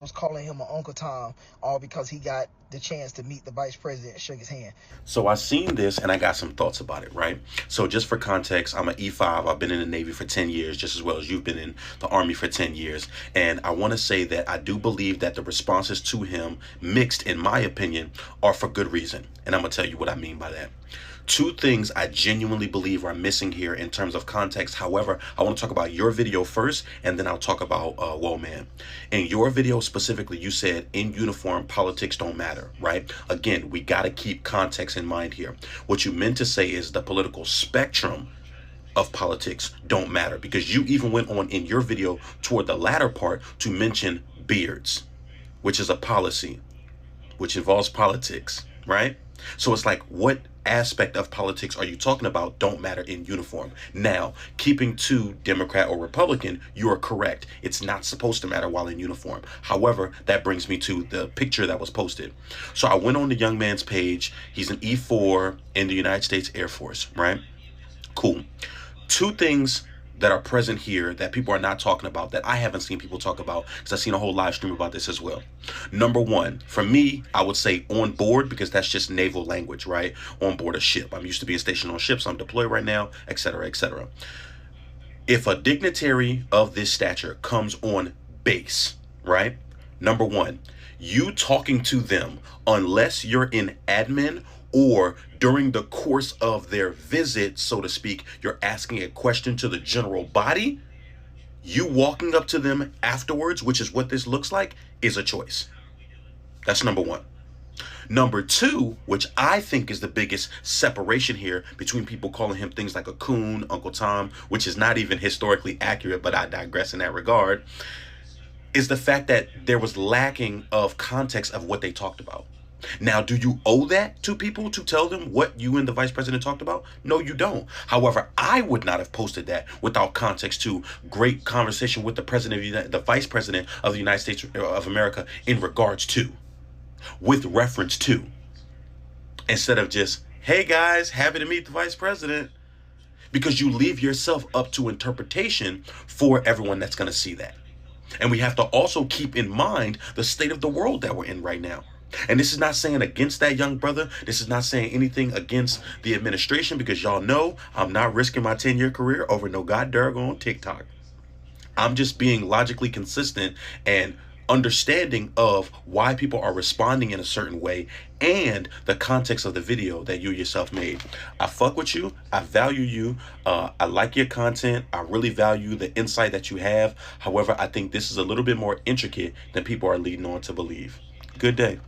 was calling him an Uncle Tom, all because he got the chance to meet the vice president and shook his hand. So I seen this and I got some thoughts about it, right? So just for context, I'm an E5. I've been in the Navy for 10 years, just as well as you've been in the Army for 10 years. And I want to say that I do believe that the responses to him, mixed in my opinion, are for good reason. And I'm going to tell you what I mean by that. Two things I genuinely believe are missing here in terms of context. However, I want to talk about your video first, and then I'll talk about Whoa Man. In your video specifically, you said in uniform, politics don't matter, right? Again, we got to keep context in mind here. What you meant to say is the political spectrum of politics don't matter, because you even went on in your video toward the latter part to mention beards, which is a policy, which involves politics, right? So it's like, what aspect of politics are you talking about don't matter in uniform? Now, keeping to Democrat or Republican, you are correct. It's not supposed to matter while in uniform. However, that brings me to the picture that was posted. So I went on the young man's page. He's an E4 in the United States Air Force, right? Cool. Two things that are present here that people are not talking about, that I haven't seen people talk about, because I've seen a whole live stream about this as well. Number one, for me, I would say on board, because that's just naval language, right? On board a ship. I'm used to being stationed on ships. I'm deployed right now, etc., etc. If a dignitary of this stature comes on base, right? Number one, you talking to them, unless you're in admin or during the course of their visit, so to speak, you're asking a question to the general body, you walking up to them afterwards, which is what this looks like, is a choice. That's number one. Number two, which I think is the biggest separation here between people calling him things like a coon, Uncle Tom, which is not even historically accurate, but I digress in that regard, is the fact that there was lacking of context of what they talked about. Now, do you owe that to people to tell them what you and the vice president talked about? No, you don't. However, I would not have posted that without context to great conversation with the president of the vice president of the United States of America in regards to, with reference to, instead of just, hey guys, happy to meet the vice president, because you leave yourself up to interpretation for everyone that's going to see that. And we have to also keep in mind the state of the world that we're in right now. And this is not saying against that young brother. This is not saying anything against the administration, because y'all know I'm not risking my 10-year career over no god on TikTok. I'm just being logically consistent and understanding of why people are responding in a certain way and the context of the video that you yourself made. I fuck with you. I value you. I like your content. I really value the insight that you have. However, I think this is a little bit more intricate than people are leading on to believe. Good day.